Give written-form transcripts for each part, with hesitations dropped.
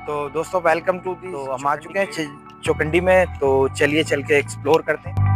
तो दोस्तों welcome to the. तो हम आ चुके हैं चौखंडी में, तो चलिए चल के एक्सप्लोर करते हैं।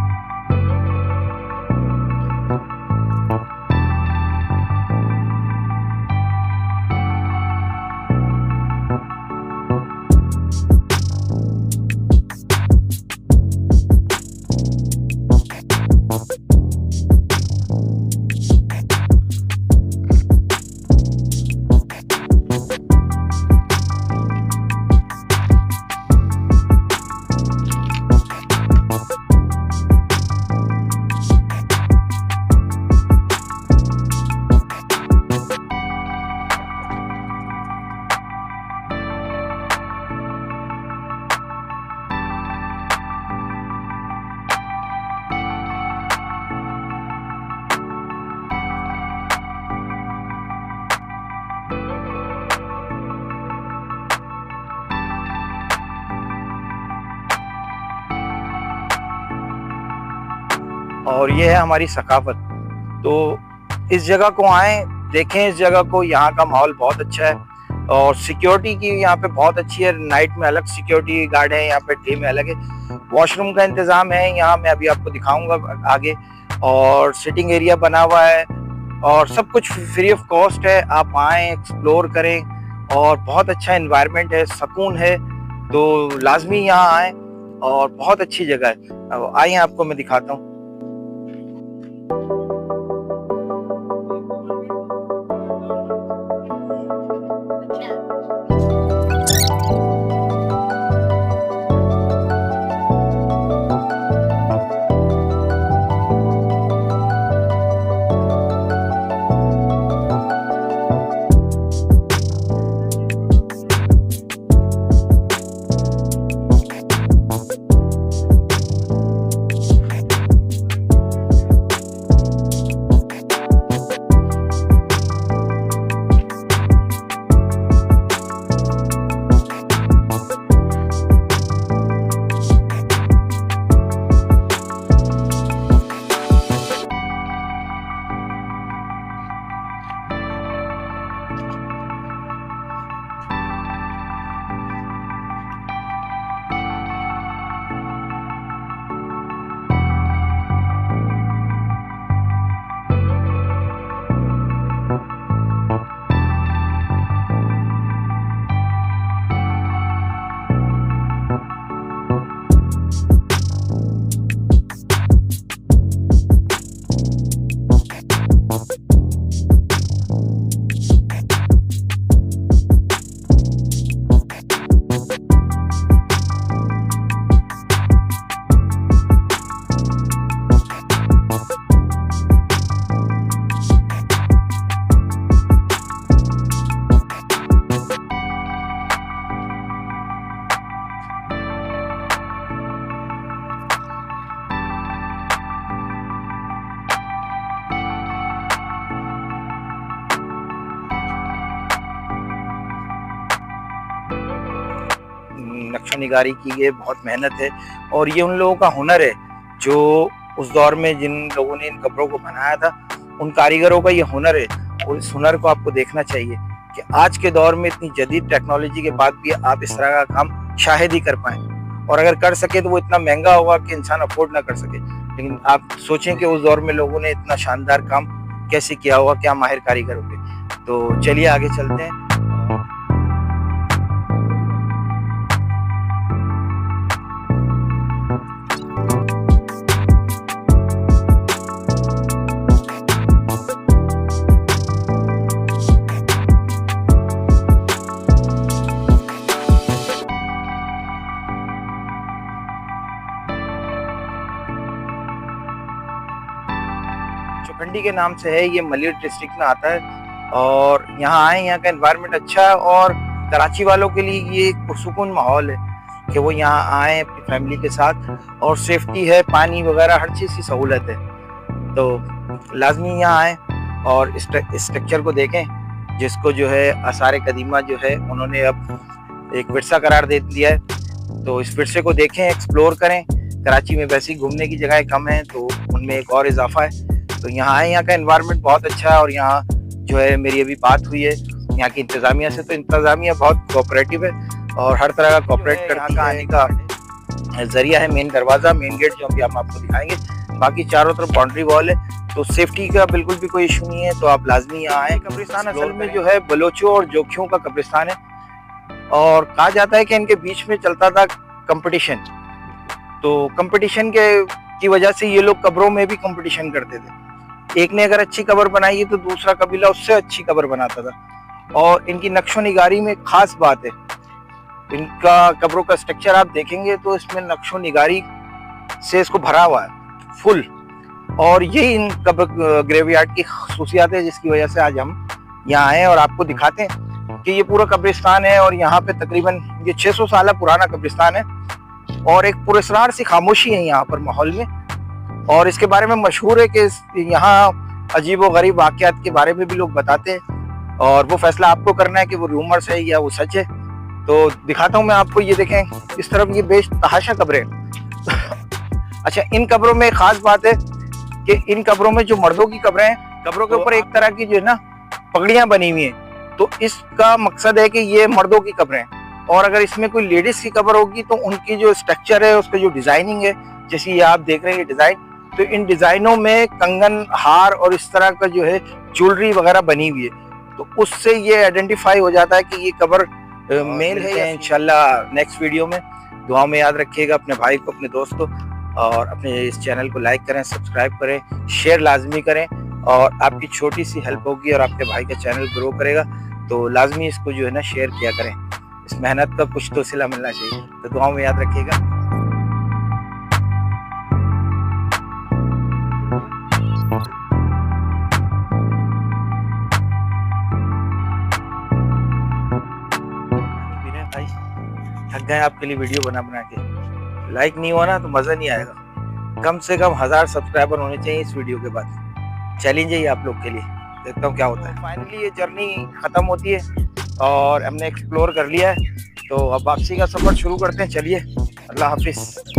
और ये है हमारी सकाफत। तो इस जगह को आए, देखें इस जगह को। यहाँ का माहौल बहुत अच्छा है और सिक्योरिटी की यहाँ पे बहुत अच्छी है। नाइट में अलग सिक्योरिटी गार्ड है, यहाँ पे डे में अलग है। वॉशरूम का इंतजाम है यहाँ, मैं अभी आपको दिखाऊंगा आगे। और सिटिंग एरिया बना हुआ है और सब कुछ फ्री ऑफ कॉस्ट है। आप आए, एक्सप्लोर करें और बहुत अच्छा एनवायरनमेंट है, सुकून है। तो लाजमी यहाँ आए और बहुत अच्छी जगह है। अब आइए आपको मैं दिखाता हूँ। नक्शा निगारी की ये बहुत मेहनत है और ये उन लोगों का हुनर है जो उस दौर में जिन लोगों ने इन कब्रों को बनाया था, उन कारीगरों का ये हुनर है। और इस हुनर को आपको देखना चाहिए कि आज के दौर में इतनी जदीद टेक्नोलॉजी के बाद भी आप इस तरह का काम शायद ही कर पाएं। और अगर कर सके तो वो इतना महंगा होगा कि इंसान अफोर्ड ना कर सके। लेकिन आप सोचें कि उस दौर में लोगों ने इतना शानदार काम कैसे किया होगा, क्या माहिर कारीगर होंगे। तो चलिए आगे चलते हैं। सिटी के नाम से है, ये मलिर डिस्ट्रिक्ट में आता है। और यहाँ आए, यहाँ का एनवायरनमेंट अच्छा है और कराची वालों के लिए ये एक पुरसुकून माहौल है कि वो यहाँ आए अपनी फैमिली के साथ, और सेफ्टी है, पानी वगैरह हर चीज़ की सहूलत है। तो लाजमी यहाँ आए और स्ट्रक्चर को देखें, जिसको जो है आसार कदीमा जो है उन्होंने अब एक विरसा करार दे दिया है। तो इस विरसे को देखें, एक्सप्लोर करें। कराची में वैसे ही घूमने की जगह कम है, तो उनमें एक और इजाफा है। तो यहाँ आए, यहाँ का एनवायरनमेंट बहुत अच्छा है। और यहाँ जो है मेरी अभी बात हुई है यहाँ की इंतज़ामिया से, तो इंतज़ामिया बहुत कोऑपरेटिव है और हर तरह का कोऑपरेट करती है। आने का जरिया है मेन दरवाज़ा, मेन गेट, जो अभी हम आपको दिखाएंगे। बाकी चारों तरफ बाउंड्री वॉल है, तो सेफ्टी का बिल्कुल भी कोई इशू नहीं है। तो आप लाजमी यहाँ आए। कब्रिस्तान असल में जो है बलोचों और जोखियों का कब्रिस्तान है, और कहा जाता है कि इनके बीच में चलता था कंपटीशन। तो कंपटीशन की वजह से ये लोग कब्रों में भी कंपटीशन करते थे। एक ने अगर अच्छी कब्र बनाई है तो दूसरा कबीला उससे अच्छी कब्र बनाता था। और इनकी नक्शो निगारी में खास बात है, इनका कब्रों का स्ट्रक्चर आप देखेंगे तो इसमें नक्शो निगारी से इसको भरा हुआ है फुल। और यही इन ग्रेवयार्ड की खसूसियात है, जिसकी वजह से आज हम यहाँ आए और आपको दिखाते हैं कि ये पूरा कब्रिस्तान है। और यहाँ पे तकरीबन ये 600 साल पुराना कब्रिस्तान है, और एक पुरस्कार सी खामोशी है यहाँ पर माहौल में। और इसके बारे में मशहूर है कि यहाँ अजीब व गरीब वाक़यात के बारे में भी लोग बताते हैं, और वो फैसला आपको करना है कि वो रूमर्स है या वो सच है। तो दिखाता हूँ मैं आपको, ये देखें इस तरफ ये बेश तहाशा कब्रें। अच्छा, इन कब्रों में खास बात है कि इन कब्रों में जो मर्दों की कब्रें हैं, कब्रों के ऊपर एक तरह की जो है ना पगड़ियां बनी हुई हैं। तो इसका मकसद है कि ये मर्दों की कब्रें हैं, और अगर इसमें कोई लेडीज की कब्र होगी तो उनकी जो स्ट्रक्चर है, उसका जो डिजाइनिंग है, जैसे ये आप देख रहे हैं ये डिजाइन, तो इन डिजाइनों में कंगन, हार और इस तरह का जो है ज्वेलरी वगैरह बनी हुई है। तो उससे ये आइडेंटिफाई हो जाता है कि ये कब्र मेल है। इंशाल्लाह नेक्स्ट वीडियो में दुआ में याद रखिएगा अपने भाई को, अपने दोस्त को, और अपने इस चैनल को लाइक करें, सब्सक्राइब करें, शेयर लाजमी करें। और आपकी छोटी सी हेल्प होगी और आपके भाई का चैनल ग्रो करेगा। तो लाजमी इसको जो है ना शेयर किया करें, इस मेहनत का कुछ तो सिला मिलना चाहिए। तो दुआ में याद रखिएगा। भाई थक गए आपके लिए वीडियो बना के। लाइक नहीं हुआ ना तो मज़ा नहीं आएगा। कम से कम 1000 सब्सक्राइबर होने चाहिए इस वीडियो के बाद। चैलेंज है ये आप लोग के लिए, देखता हूँ क्या होता है। फाइनली ये जर्नी ख़त्म होती है और हमने एक्सप्लोर कर लिया है, तो अब वापसी का सफ़र शुरू करते हैं। चलिए, अल्लाह हाफिज़।